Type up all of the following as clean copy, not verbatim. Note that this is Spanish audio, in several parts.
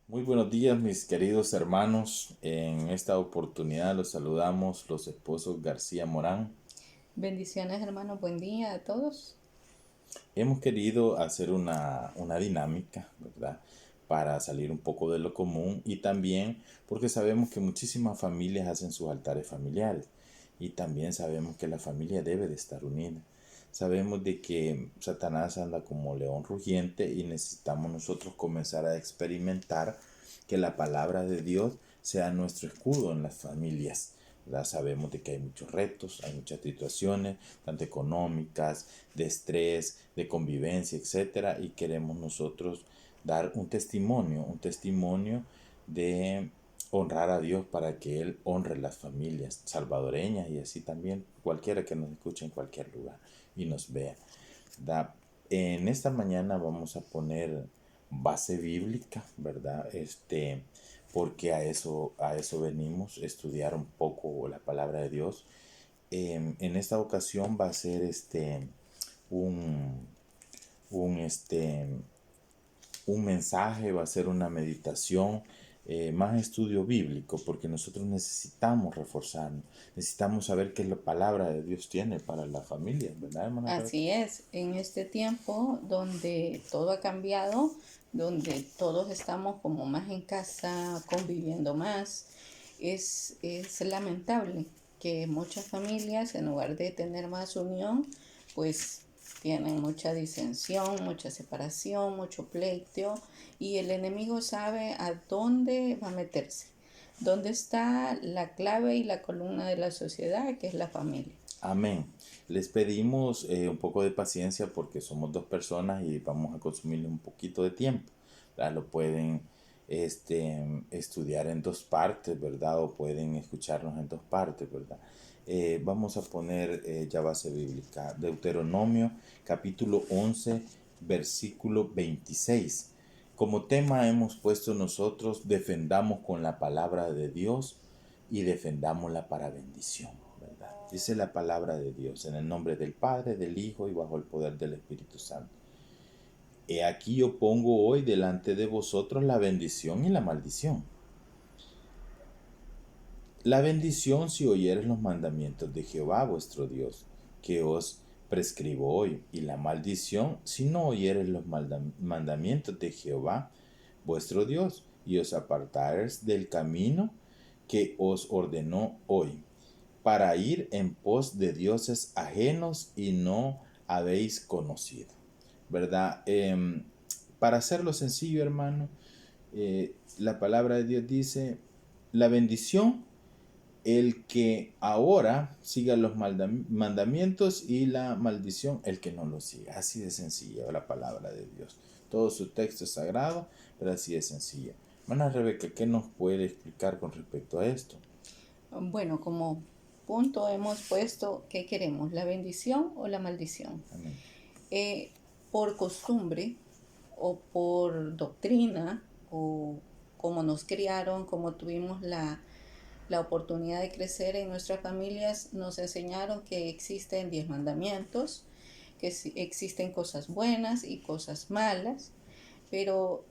Muy buenos días, mis queridos hermanos. En esta oportunidad los saludamos los esposos García Morán. Bendiciones, hermano. Buen día a todos. Hemos querido hacer una dinámica, ¿verdad? Para salir un poco de lo común y también porque sabemos que muchísimas familias hacen sus altares familiares y también sabemos que la familia debe de estar unida. Sabemos de que Satanás anda como león rugiente y necesitamos nosotros comenzar a experimentar que la palabra de Dios sea nuestro escudo en las familias. ¿Verdad? Sabemos de que hay muchos retos, hay muchas situaciones, tanto económicas, de estrés, de convivencia, etcétera, y queremos nosotros dar un testimonio de honrar a Dios para que Él honre las familias salvadoreñas y así también cualquiera que nos escuche en cualquier lugar y nos vea. ¿Verdad? En esta mañana vamos a poner base bíblica, ¿verdad? Porque a eso venimos, estudiar un poco la palabra de Dios. En esta ocasión va a ser un, un, este, un mensaje, va a ser una meditación, más estudio bíblico, porque nosotros necesitamos reforzarnos, necesitamos saber qué es la palabra de Dios tiene para la familia, ¿verdad, hermana Rebeca? Así es, en este tiempo donde todo ha cambiado, donde todos estamos como más en casa, conviviendo más, es lamentable que muchas familias, en lugar de tener más unión, pues tienen mucha disensión, mucha separación, mucho pleito, y el enemigo sabe a dónde va a meterse, dónde está la clave y la columna de la sociedad, que es la familia. Amén. Les pedimos un poco de paciencia porque somos dos personas y vamos a consumirle un poquito de tiempo. ¿Verdad? Lo pueden estudiar en dos partes, ¿verdad? O pueden escucharnos en dos partes, ¿verdad? Vamos a poner ya base bíblica. Deuteronomio capítulo 11 versículo 26. Como tema hemos puesto nosotros, defendamos con la palabra de Dios y defendámosla para bendición, ¿verdad? Dice la palabra de Dios, en el nombre del Padre, del Hijo y bajo el poder del Espíritu Santo. He aquí yo pongo hoy delante de vosotros la bendición y la maldición. La bendición si oyeres los mandamientos de Jehová vuestro Dios, que os prescribo hoy, y la maldición si no oyeres los mandamientos de Jehová vuestro Dios, y os apartares del camino que os ordenó hoy, para ir en pos de dioses ajenos y no habéis conocido. ¿Verdad? Para hacerlo sencillo, hermano, la palabra de Dios dice, la bendición, el que ahora siga los mandamientos y la maldición, el que no los siga. Así de sencilla la palabra de Dios. Todo su texto es sagrado, pero así de sencilla. Hermana Rebeca, ¿qué nos puede explicar con respecto a esto? Bueno, como punto hemos puesto qué queremos, la bendición o la maldición. Amén. Eh, por costumbre o por doctrina o como nos criaron, como tuvimos la oportunidad de crecer en nuestras familias, nos enseñaron que existen 10 mandamientos, que existen cosas buenas y cosas malas, pero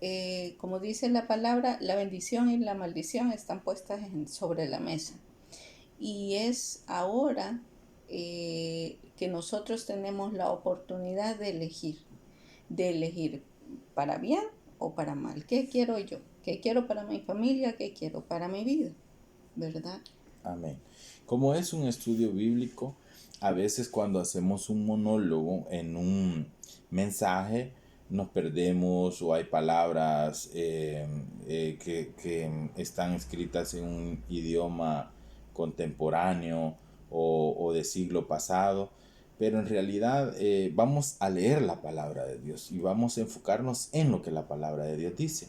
como dice la palabra, la bendición y la maldición están puestas sobre la mesa. Y es ahora que nosotros tenemos la oportunidad de elegir para bien o para mal. ¿Qué quiero yo? ¿Qué quiero para mi familia? ¿Qué quiero para mi vida? ¿Verdad? Amén. Como es un estudio bíblico, a veces cuando hacemos un monólogo en un mensaje, nos perdemos o hay palabras que están escritas en un idioma contemporáneo o de siglo pasado, pero en realidad vamos a leer la palabra de Dios y vamos a enfocarnos en lo que la palabra de Dios dice.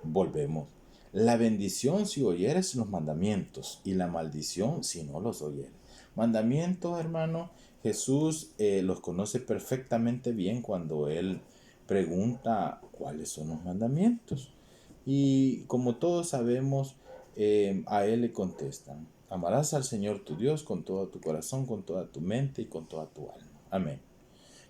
Volvemos. La bendición si oyeres los mandamientos y la maldición si no los oyeres. Mandamientos, hermano, Jesús los conoce perfectamente bien cuando Él pregunta cuáles son los mandamientos. Y como todos sabemos, a Él le contestan, amarás al Señor tu Dios con todo tu corazón, con toda tu mente y con toda tu alma. Amén.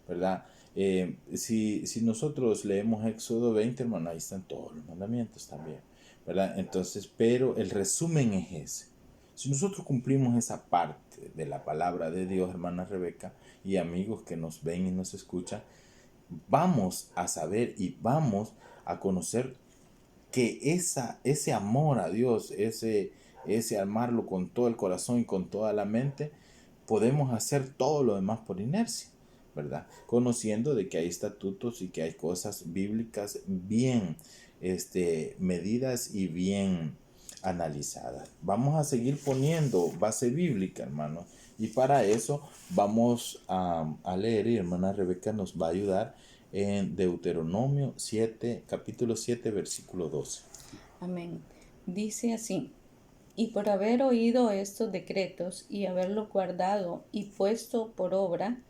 ¿Verdad? Si nosotros leemos Éxodo 20, hermano, ahí están todos los mandamientos también, ¿verdad? Entonces, pero el resumen es ese. Si nosotros cumplimos esa parte de la palabra de Dios, hermana Rebeca, y amigos que nos ven y nos escuchan, vamos a saber y vamos a conocer que ese amor a Dios, ese amarlo con todo el corazón y con toda la mente, podemos hacer todo lo demás por inercia, ¿verdad? Conociendo de que hay estatutos y que hay cosas bíblicas bien medidas y bien analizadas. Vamos a seguir poniendo base bíblica, hermano. Y para eso vamos a leer, y hermana Rebeca nos va a ayudar en Deuteronomio 7, capítulo 7, versículo 12. Amén. Dice así: y por haber oído estos decretos y haberlos guardado y puesto por obra,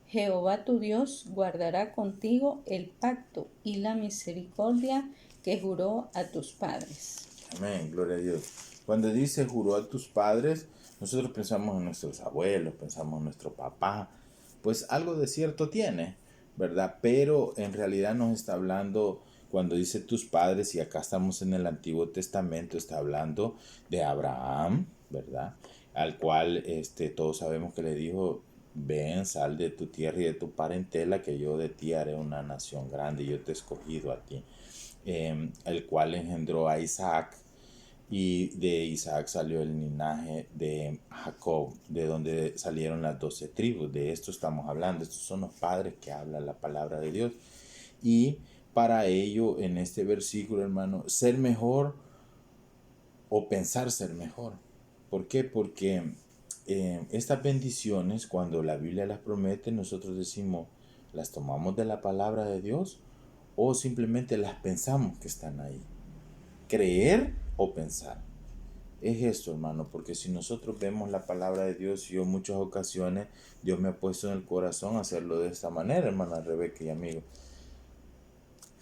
Jehová tu Dios guardará contigo el pacto y la misericordia que juró a tus padres. Amén, gloria a Dios. Cuando dice juró a tus padres, nosotros pensamos en nuestros abuelos, pensamos en nuestro papá, pues algo de cierto tiene, ¿verdad? Pero en realidad nos está hablando, cuando dice tus padres, y acá estamos en el Antiguo Testamento, está hablando de Abraham, ¿verdad? Al cual todos sabemos que le dijo, ven, sal de tu tierra y de tu parentela, que yo de ti haré una nación grande, y yo te he escogido a ti. El cual engendró a Isaac, y de Isaac salió el linaje de Jacob, de donde salieron las 12 tribus. De esto estamos hablando. Estos son los padres que habla la palabra de Dios. Y para ello, en este versículo, hermano, ser mejor o pensar ser mejor. ¿Por qué? Porque estas bendiciones, cuando la Biblia las promete, nosotros decimos, ¿las tomamos de la palabra de Dios o simplemente las pensamos que están ahí? Creer o pensar. Es esto, hermano, porque si nosotros vemos la palabra de Dios, yo en muchas ocasiones, Dios me ha puesto en el corazón hacerlo de esta manera, hermana Rebeca y amigos.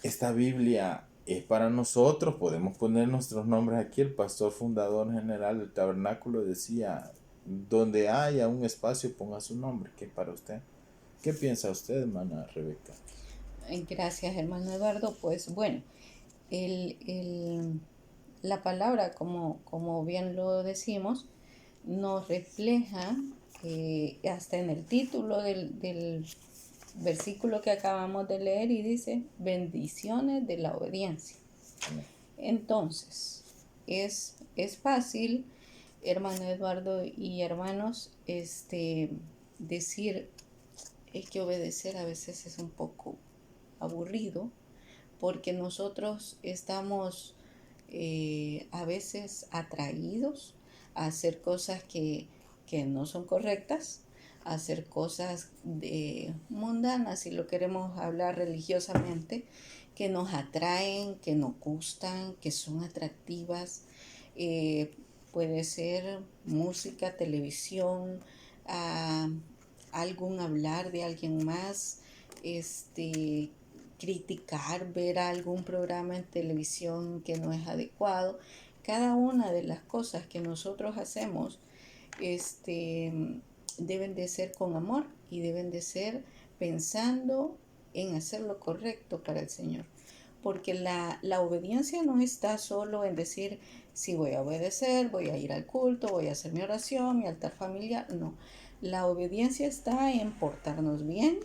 Esta Biblia es para nosotros, podemos poner nuestros nombres aquí. El pastor fundador general del tabernáculo decía, donde haya un espacio, ponga su nombre, que es para usted. ¿Qué piensa usted, hermana Rebeca? Gracias, hermano Eduardo. Pues bueno, el, la palabra, como bien lo decimos, nos refleja, hasta en el título del versículo que acabamos de leer, y dice, bendiciones de la obediencia. Entonces, es fácil, hermano Eduardo y hermanos, decir, es que obedecer a veces es un poco aburrido, porque nosotros estamos a veces atraídos a hacer cosas que no son correctas, a hacer cosas mundanas, si lo queremos hablar religiosamente, que nos atraen, que nos gustan, que son atractivas. Puede ser música, televisión, ah, algún hablar de alguien más, criticar, ver algún programa en televisión que no es adecuado. Cada una de las cosas que nosotros hacemos deben de ser con amor y deben de ser pensando en hacer lo correcto para el Señor. Porque la obediencia no está solo en decir, sí, voy a obedecer, voy a ir al culto, voy a hacer mi oración, mi altar familiar. No, la obediencia está en portarnos bien,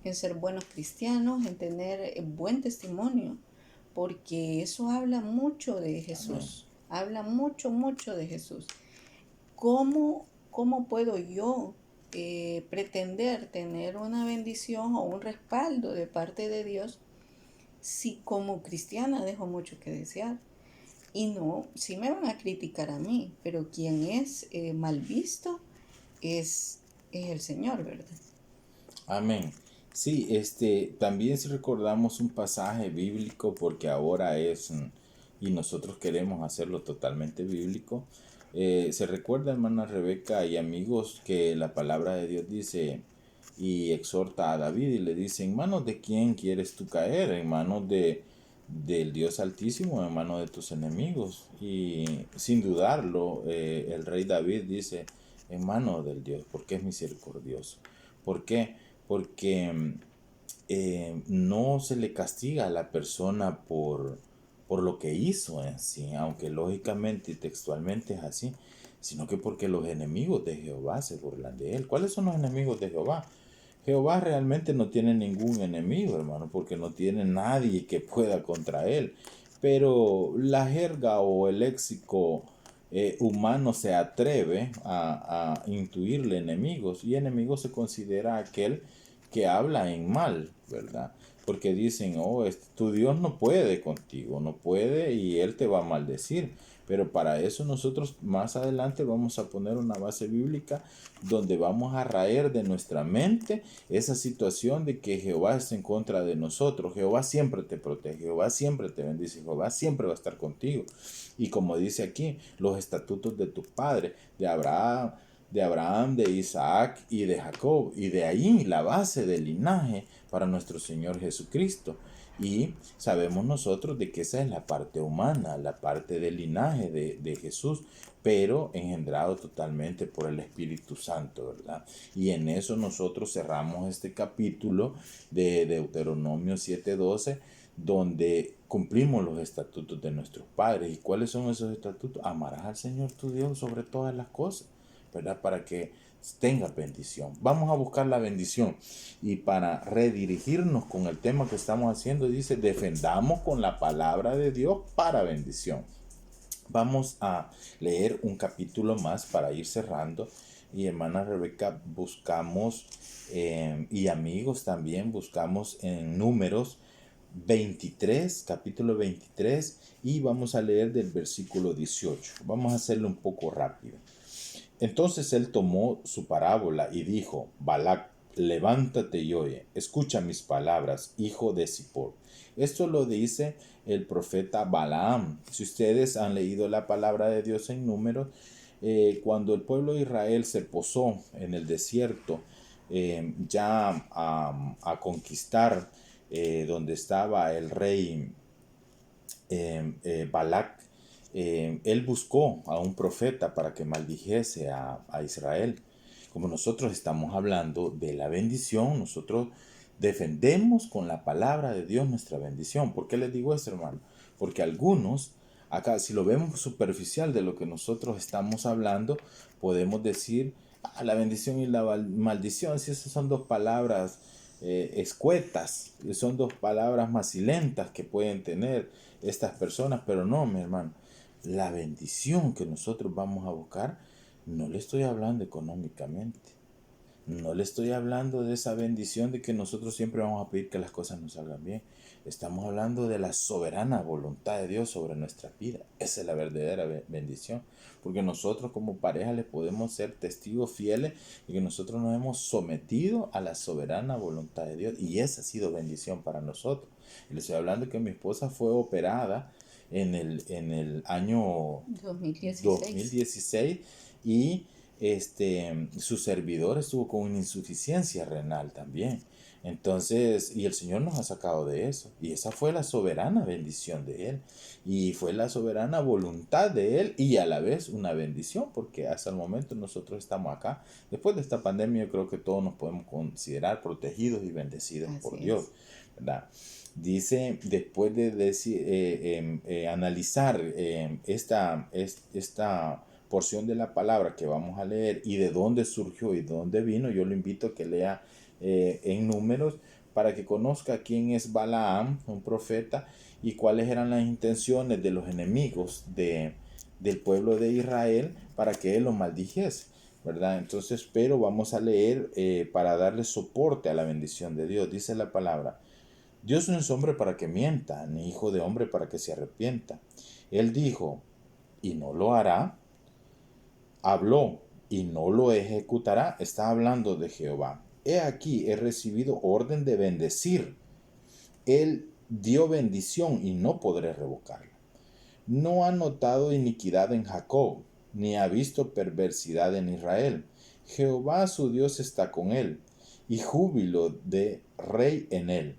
en ser buenos cristianos, en tener buen testimonio, porque eso habla mucho de Jesús. Amén. Habla mucho, mucho de Jesús. ¿Cómo puedo yo pretender tener una bendición o un respaldo de parte de Dios si como cristiana dejo mucho que desear? Y no, sí me van a criticar a mí, pero quien es mal visto es el Señor, ¿verdad? Amén. Sí, también si recordamos un pasaje bíblico, porque ahora y nosotros queremos hacerlo totalmente bíblico, se recuerda, hermana Rebeca y amigos, que la palabra de Dios dice y exhorta a David y le dice, ¿en manos de quién quieres tú caer? ¿En manos del Dios Altísimo o en manos de tus enemigos? Y sin dudarlo, el rey David dice, en manos del Dios, porque es misericordioso. ¿Por qué? Porque no se le castiga a la persona por lo que hizo en sí, aunque lógicamente y textualmente es así, sino que porque los enemigos de Jehová se burlan de él. ¿Cuáles son los enemigos de Jehová? Jehová realmente no tiene ningún enemigo, hermano, porque no tiene nadie que pueda contra él. Pero la jerga o el léxico humano se atreve a intuirle enemigos, y enemigo se considera aquel que habla en mal, ¿verdad? Porque dicen, oh, tu Dios no puede contigo, no puede, y él te va a maldecir. Pero para eso nosotros más adelante vamos a poner una base bíblica donde vamos a raer de nuestra mente esa situación de que Jehová está en contra de nosotros. Jehová siempre te protege, Jehová siempre te bendice, Jehová siempre va a estar contigo. Y como dice aquí, los estatutos de tu padre, de Abraham, de Isaac y de Jacob. Y de ahí la base del linaje para nuestro Señor Jesucristo. Y sabemos nosotros de que esa es la parte humana, la parte del linaje de Jesús, pero engendrado totalmente por el Espíritu Santo, ¿verdad? Y en eso nosotros cerramos este capítulo de Deuteronomio 7:12, donde cumplimos los estatutos de nuestros padres. ¿Y cuáles son esos estatutos? Amarás al Señor tu Dios sobre todas las cosas, ¿verdad? Para que tenga bendición. Vamos a buscar la bendición. Y para redirigirnos con el tema que estamos haciendo, dice, defendamos con la palabra de Dios para bendición. Vamos a leer un capítulo más para ir cerrando. Y hermana Rebeca, buscamos, y amigos también, buscamos en Números 23, capítulo 23, y vamos a leer del versículo 18. Vamos a hacerlo un poco rápido. Entonces él tomó su parábola y dijo, Balac, levántate y oye, escucha mis palabras, hijo de Zippor. Esto lo dice el profeta Balaam. Si ustedes han leído la palabra de Dios en Números, cuando el pueblo de Israel se posó en el desierto, ya a conquistar donde estaba el rey Balac, él buscó a un profeta para que maldijese a Israel. Como nosotros estamos hablando de la bendición, nosotros defendemos con la palabra de Dios nuestra bendición. ¿Por qué les digo esto, hermano? Porque algunos, acá, si lo vemos superficial de lo que nosotros estamos hablando, podemos decir, la bendición y la maldición, si esas son dos palabras escuetas, son dos palabras macilentas que pueden tener estas personas, pero no, mi hermano, la bendición que nosotros vamos a buscar, no le estoy hablando económicamente, no le estoy hablando de esa bendición de que nosotros siempre vamos a pedir que las cosas nos salgan bien. Estamos hablando de la soberana voluntad de Dios sobre nuestra vida. Esa es la verdadera bendición. Porque nosotros como pareja le podemos ser testigos fieles de que nosotros nos hemos sometido a la soberana voluntad de Dios. Y esa ha sido bendición para nosotros. Y le estoy hablando que mi esposa fue operada en el año 2016 y su servidor estuvo con una insuficiencia renal también. Entonces, y el Señor nos ha sacado de eso. Y esa fue la soberana bendición de Él. Y fue la soberana voluntad de Él y a la vez una bendición, porque hasta el momento nosotros estamos acá. Después de esta pandemia, yo creo que todos nos podemos considerar protegidos y bendecidos por Dios, ¿verdad? Dice, después de analizar esta porción de la palabra que vamos a leer y de dónde surgió y de dónde vino, yo lo invito a que lea en Números para que conozca quién es Balaam, un profeta, y cuáles eran las intenciones de los enemigos del pueblo de Israel para que él los maldijese, ¿verdad? Entonces, pero vamos a leer para darle soporte a la bendición de Dios. Dice la palabra, Dios no es hombre para que mienta, ni hijo de hombre para que se arrepienta. Él dijo, y no lo hará. Habló, y no lo ejecutará. Está hablando de Jehová. He aquí, he recibido orden de bendecir. Él dio bendición y no podré revocarla. No ha notado iniquidad en Jacob, ni ha visto perversidad en Israel. Jehová su Dios está con él, y júbilo de rey en él.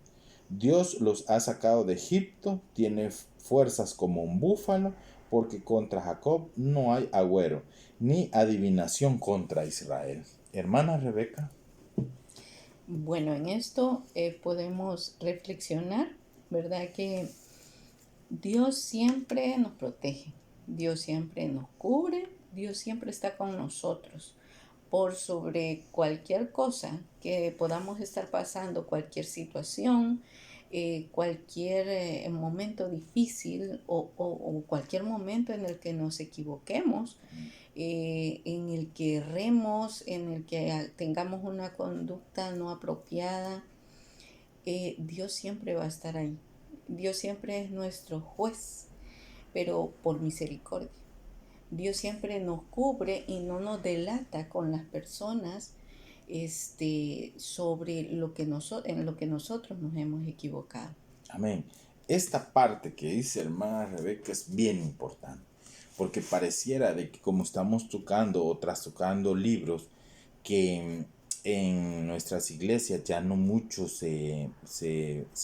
Dios los ha sacado de Egipto, tiene fuerzas como un búfalo, porque contra Jacob no hay agüero, ni adivinación contra Israel. Hermana Rebeca. Bueno, en esto podemos reflexionar, ¿verdad? Que Dios siempre nos protege, Dios siempre nos cubre, Dios siempre está con nosotros. Por sobre cualquier cosa que podamos estar pasando, cualquier situación, cualquier momento difícil o cualquier momento en el que nos equivoquemos, en el que erremos, en el que tengamos una conducta no apropiada, Dios siempre va a estar ahí. Dios siempre es nuestro juez, pero por misericordia. Dios siempre nos cubre y no nos delata con las personas sobre en lo que nosotros nos hemos equivocado. Amén. Esta parte que dice hermana Rebeca es bien importante, porque pareciera de que como estamos tocando o trastocando libros que en nuestras iglesias ya no mucho se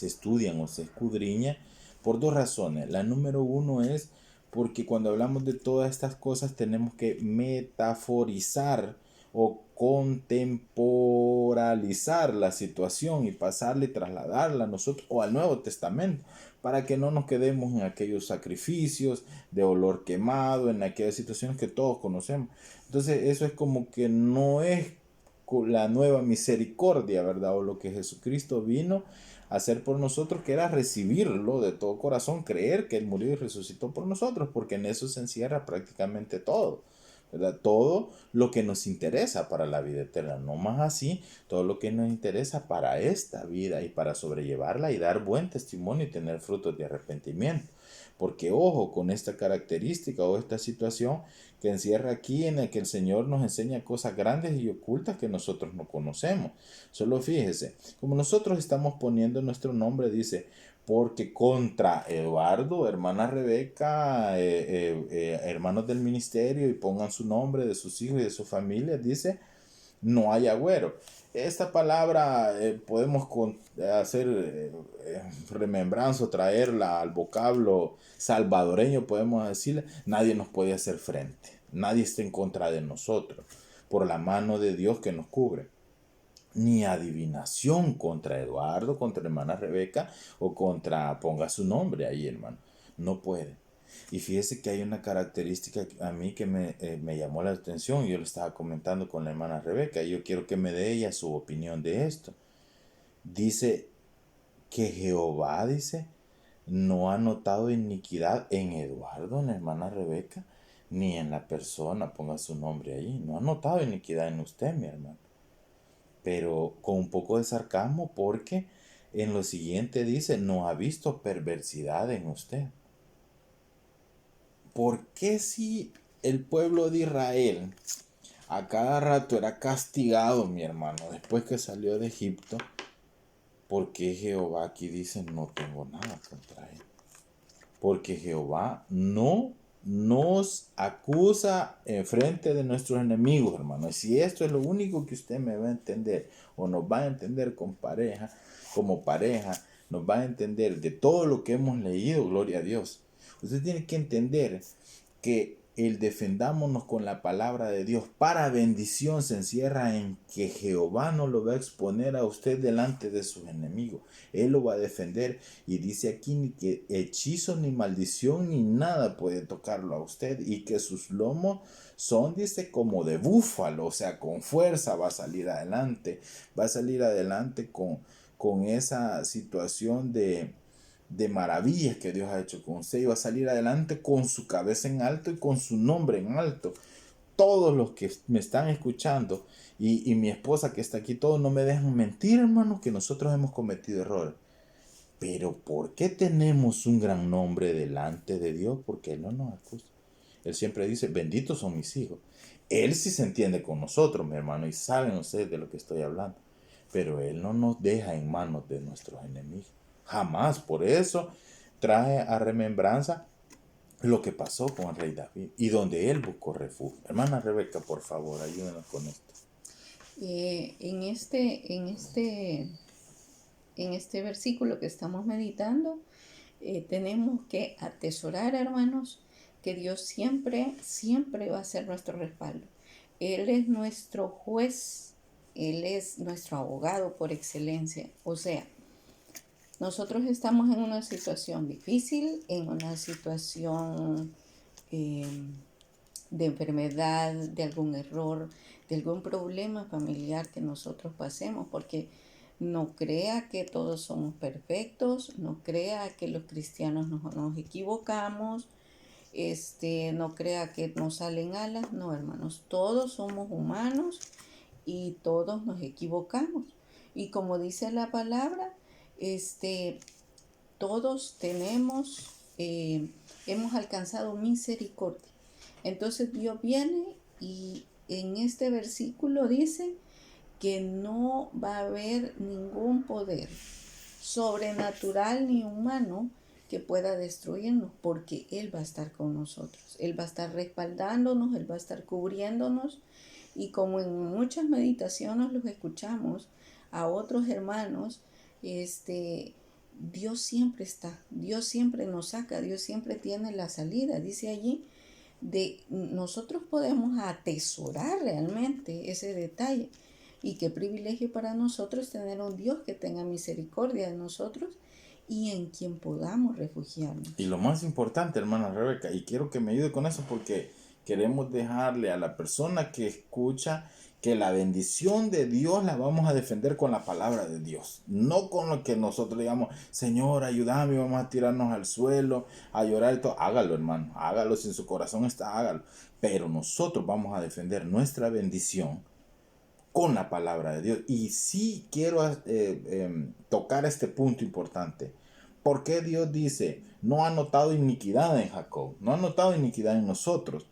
estudian o se escudriña, por dos razones. La número uno es porque cuando hablamos de todas estas cosas tenemos que metaforizar o contemporalizar la situación y pasarle, trasladarla a nosotros o al Nuevo Testamento, para que no nos quedemos en aquellos sacrificios de olor quemado, en aquellas situaciones que todos conocemos. Entonces eso es como que no es la nueva misericordia, ¿verdad? O lo que Jesucristo vino a hacer por nosotros, que era recibirlo de todo corazón, creer que Él murió y resucitó por nosotros, porque en eso se encierra prácticamente todo. ¿Verdad? Todo lo que nos interesa para la vida eterna, no más así, todo lo que nos interesa para esta vida y para sobrellevarla y dar buen testimonio y tener frutos de arrepentimiento. Porque ojo con esta característica o esta situación que encierra aquí en el que el Señor nos enseña cosas grandes y ocultas que nosotros no conocemos. Solo fíjese, como nosotros estamos poniendo nuestro nombre, dice, porque contra Eduardo, hermana Rebeca, hermanos del ministerio, y pongan su nombre de sus hijos y de su familia, dice, no hay agüero. Esta palabra podemos hacer remembranza o traerla al vocablo salvadoreño, podemos decirle, nadie nos puede hacer frente, nadie está en contra de nosotros, por la mano de Dios que nos cubre. Ni adivinación contra Eduardo, contra hermana Rebeca o contra, ponga su nombre ahí, hermano. No puede. Y fíjese que hay una característica a mí que me llamó la atención. Yo le estaba comentando con la hermana Rebeca y yo quiero que me dé ella su opinión de esto. Dice que Jehová, dice, no ha notado iniquidad en Eduardo, en la hermana Rebeca, ni en la persona, ponga su nombre ahí. No ha notado iniquidad en usted, mi hermano, pero con un poco de sarcasmo porque en lo siguiente dice, no ha visto perversidad en usted. ¿Por qué si el pueblo de Israel a cada rato era castigado, mi hermano, después que salió de Egipto? ¿Por qué Jehová aquí dice, no tengo nada contra él? Porque Jehová no nos acusa en frente de nuestros enemigos, hermano. Y si esto es lo único que usted me va a entender o nos va a entender con pareja, como pareja, nos va a entender de todo lo que hemos leído, gloria a Dios. Usted tiene que entender que el defendámonos con la palabra de Dios para bendición se encierra en que Jehová no lo va a exponer a usted delante de sus enemigos. Él lo va a defender y dice aquí ni que hechizo ni maldición ni nada puede tocarlo a usted y que sus lomos son, dice, como de búfalo, o sea, con fuerza va a salir adelante con esa situación de maravillas que Dios ha hecho con usted y va a salir adelante con su cabeza en alto y con su nombre en alto. Todos los que me están escuchando y mi esposa que está aquí, todos no me dejan mentir, hermanos, que nosotros hemos cometido errores. Pero ¿por qué tenemos un gran nombre delante de Dios? Porque Él no nos acusa. Él siempre dice, benditos son mis hijos. Él sí se entiende con nosotros, mi hermano, y saben ustedes de lo que estoy hablando. Pero Él no nos deja en manos de nuestros enemigos. Jamás. Por eso trae a remembranza lo que pasó con el rey David y donde él buscó refugio. Hermana Rebeca, por favor, ayúdenos con esto. En este versículo que estamos meditando, tenemos que atesorar, hermanos, que Dios siempre, siempre va a ser nuestro respaldo. Él es nuestro juez Él es nuestro abogado por excelencia. O sea, nosotros estamos en una situación difícil, en una situación eh, de enfermedad, de algún error, de algún problema familiar que nosotros pasemos, porque no crea que todos somos perfectos, no crea que los cristianos nos equivocamos, no crea que nos salen alas, no, hermanos, todos somos humanos y todos nos equivocamos. Y como dice la palabra, todos hemos alcanzado misericordia. Entonces Dios viene y en este versículo dice que no va a haber ningún poder sobrenatural ni humano que pueda destruirnos, porque Él va a estar con nosotros, Él va a estar respaldándonos, Él va a estar cubriéndonos. Y como en muchas meditaciones los escuchamos a otros hermanos, Dios siempre está, Dios siempre nos saca, Dios siempre tiene la salida. Dice allí, nosotros podemos atesorar realmente ese detalle. Y qué privilegio para nosotros tener un Dios que tenga misericordia de nosotros y en quien podamos refugiarnos. Y lo más importante, hermana Rebeca, y quiero que me ayude con eso porque queremos dejarle a la persona que escucha que la bendición de Dios la vamos a defender con la palabra de Dios, no con lo que nosotros digamos, Señor, ayúdame, vamos a tirarnos al suelo, a llorar y todo. Hágalo, hermano, hágalo, si en su corazón está, hágalo. Pero nosotros vamos a defender nuestra bendición con la palabra de Dios. Y sí quiero tocar este punto importante. ¿Por qué Dios dice, no ha notado iniquidad en Jacob, no ha notado iniquidad en nosotros,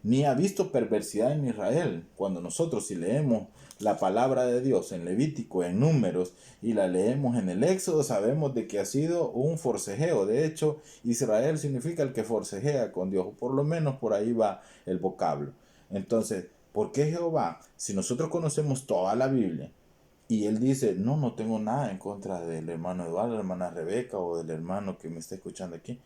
ni ha visto perversidad en Israel? Cuando nosotros, si leemos la palabra de Dios en Levítico, en Números, y la leemos en el Éxodo, sabemos de que ha sido un forcejeo. De hecho, Israel significa el que forcejea con Dios, por lo menos por ahí va el vocablo. Entonces, ¿por qué Jehová, si nosotros conocemos toda la Biblia, y él dice, no, no tengo nada en contra del hermano Eduardo, la hermana Rebeca o del hermano que me está escuchando aquí?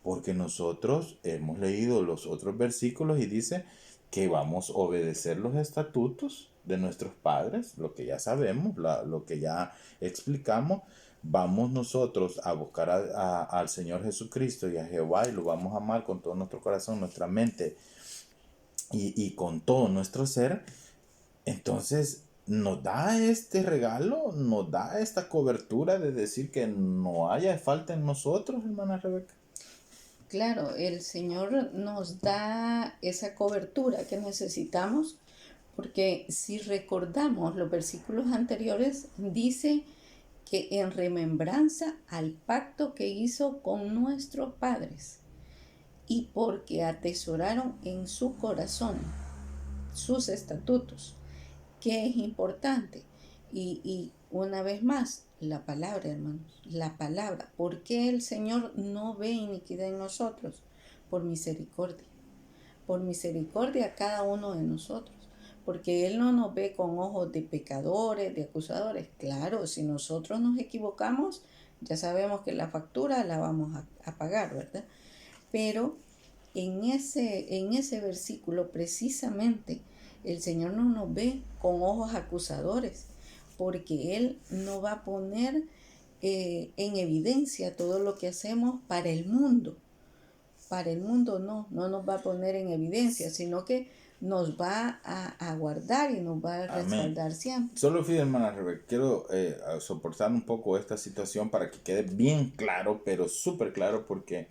Porque nosotros hemos leído los otros versículos y dice que vamos a obedecer los estatutos de nuestros padres, lo que ya sabemos, lo que ya explicamos. Vamos nosotros a buscar al Señor Jesucristo y a Jehová y lo vamos a amar con todo nuestro corazón, nuestra mente y con todo nuestro ser. Entonces nos da este regalo, nos da esta cobertura de decir que no haya falta en nosotros, hermana Rebeca. Claro, el Señor nos da esa cobertura que necesitamos, porque si recordamos los versículos anteriores, dice que en remembranza al pacto que hizo con nuestros padres y porque atesoraron en su corazón sus estatutos, que es importante. Y una vez más, la palabra, hermanos, la palabra. ¿Por qué el Señor no ve iniquidad en nosotros? Por misericordia. Por misericordia a cada uno de nosotros. Porque Él no nos ve con ojos de pecadores, de acusadores. Claro, si nosotros nos equivocamos, ya sabemos que la factura la vamos a pagar, ¿verdad? Pero en ese versículo precisamente el Señor no nos ve con ojos acusadores, porque Él no va a poner en evidencia todo lo que hacemos para el mundo. Para el mundo no nos va a poner en evidencia, sino que nos va a guardar y nos va a respaldar siempre. Solo fíjate, hermana Rebeca, quiero soportar un poco esta situación para que quede bien claro, pero súper claro, porque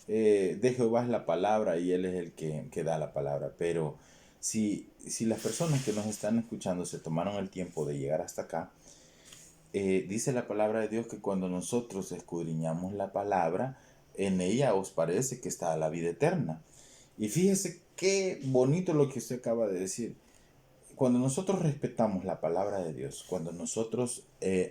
de Jehová es la palabra y Él es el que da la palabra. Pero si las personas que nos están escuchando se tomaron el tiempo de llegar hasta acá, dice la palabra de Dios que cuando nosotros escudriñamos la palabra, en ella os parece que está la vida eterna. Y fíjese qué bonito lo que usted acaba de decir. Cuando nosotros respetamos la palabra de Dios, cuando nosotros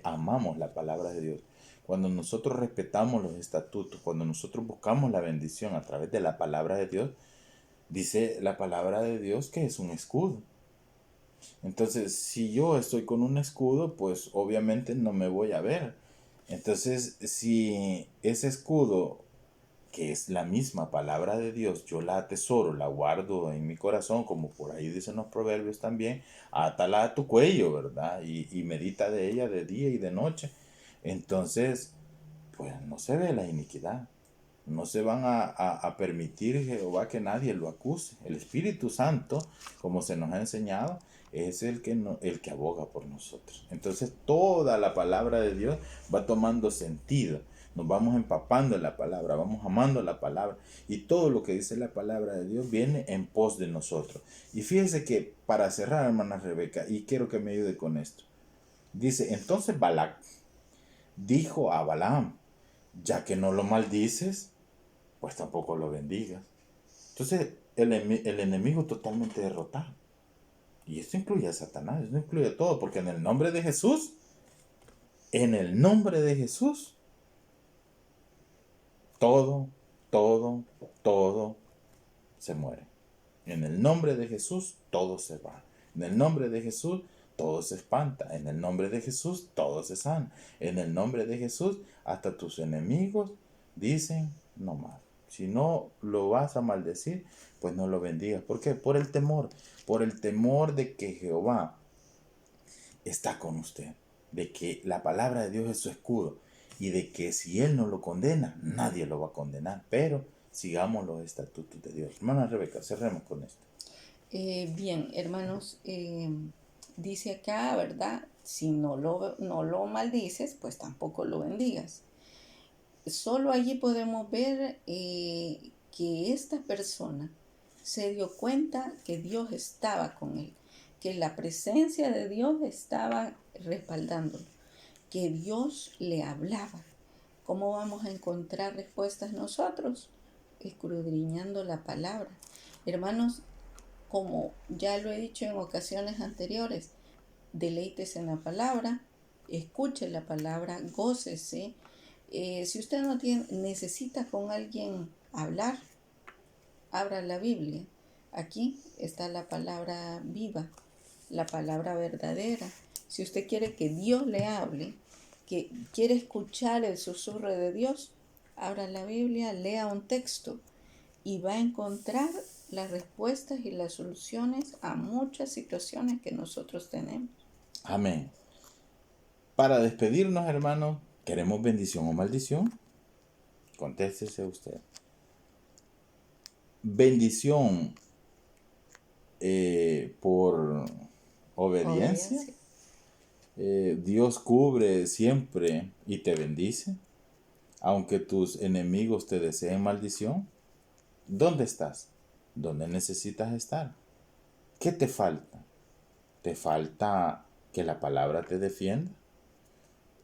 amamos la palabra de Dios, cuando nosotros respetamos los estatutos, cuando nosotros buscamos la bendición a través de la palabra de Dios, dice la palabra de Dios que es un escudo. Entonces, si yo estoy con un escudo, pues obviamente no me voy a ver. Entonces, si ese escudo que es la misma palabra de Dios, yo la atesoro, la guardo en mi corazón, como por ahí dicen los proverbios también, átala a tu cuello, ¿verdad? Y medita de ella de día y de noche. Entonces, pues no se ve la iniquidad. No se van a permitir, Jehová, que nadie lo acuse. El Espíritu Santo, como se nos ha enseñado, es el que, no, el que aboga por nosotros. Entonces toda la palabra de Dios va tomando sentido. Nos vamos empapando en la palabra, vamos amando la palabra. Y todo lo que dice la palabra de Dios viene en pos de nosotros. Y fíjese que para cerrar, hermana Rebeca, y quiero que me ayude con esto. Dice, entonces Balac dijo a Balaam, ya que no lo maldices, pues tampoco lo bendigas. Entonces el enemigo totalmente derrotado. Y esto incluye a Satanás, esto incluye a todo, porque en el nombre de Jesús, en el nombre de Jesús, todo, todo, todo se muere. En el nombre de Jesús, todo se va. En el nombre de Jesús, todo se espanta. En el nombre de Jesús, todo se sana. En el nombre de Jesús, hasta tus enemigos dicen no más. Si no lo vas a maldecir, pues no lo bendigas. ¿Por qué? Por el temor de que Jehová está con usted, de que la palabra de Dios es su escudo y de que si Él no lo condena, nadie lo va a condenar, pero sigamos los estatutos de Dios. Hermana Rebeca, cerremos con esto. Bien, hermanos, dice acá, ¿verdad? Si no lo maldices, pues tampoco lo bendigas. Solo allí podemos ver que esta persona se dio cuenta que Dios estaba con él, que la presencia de Dios estaba respaldándolo, que Dios le hablaba. ¿Cómo vamos a encontrar respuestas nosotros? Escudriñando la palabra. Hermanos, como ya lo he dicho en ocasiones anteriores, deleites en la palabra, escuche la palabra, gócese. Si usted no necesita con alguien hablar, abra la Biblia. Aquí está la palabra viva, la palabra verdadera. Si usted quiere que Dios le hable, que quiere escuchar el susurro de Dios, abra la Biblia, lea un texto y va a encontrar las respuestas y las soluciones a muchas situaciones que nosotros tenemos. Amén. Para despedirnos, hermanos, ¿queremos bendición o maldición? Contéstese usted. Bendición por obediencia. Dios cubre siempre y te bendice, aunque tus enemigos te deseen maldición. ¿Dónde estás? ¿Dónde necesitas estar? ¿Qué te falta? ¿Te falta que la palabra te defienda?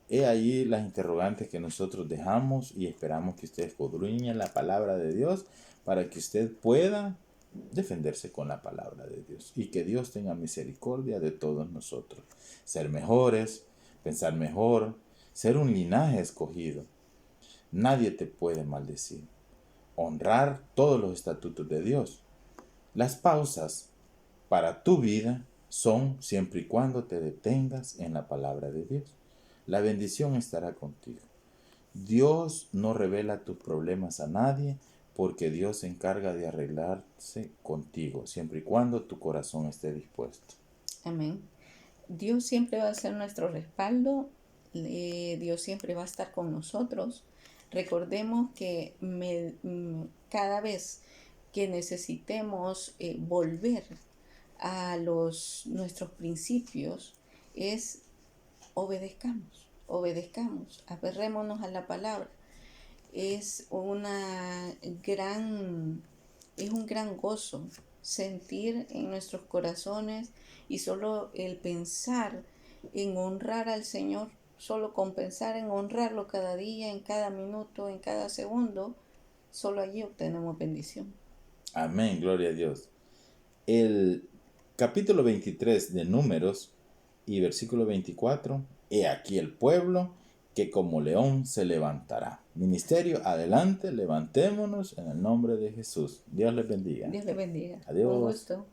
He ahí las interrogantes que nosotros dejamos y esperamos que usted escudriñe la palabra de Dios para que usted pueda defenderse con la palabra de Dios y que Dios tenga misericordia de todos nosotros. Ser mejores, pensar mejor, ser un linaje escogido. Nadie te puede maldecir. Honrar todos los estatutos de Dios. Las pausas para tu vida son siempre y cuando te detengas en la palabra de Dios. La bendición estará contigo. Dios no revela tus problemas a nadie porque Dios se encarga de arreglarse contigo, siempre y cuando tu corazón esté dispuesto. Amén. Dios siempre va a ser nuestro respaldo. Dios siempre va a estar con nosotros. Recordemos que cada vez que necesitemos volver a nuestros principios es obedezcamos, aferrémonos a la palabra. Es un gran gozo sentir en nuestros corazones y solo el pensar en honrar al Señor, solo con pensar en honrarlo cada día, en cada minuto, en cada segundo, solo allí obtenemos bendición. Amén, gloria a Dios. El capítulo 23 de Números y versículo 24, he aquí el pueblo que como león se levantará. Ministerio, adelante, levantémonos en el nombre de Jesús. Dios les bendiga. Dios les bendiga. Adiós. Un gusto.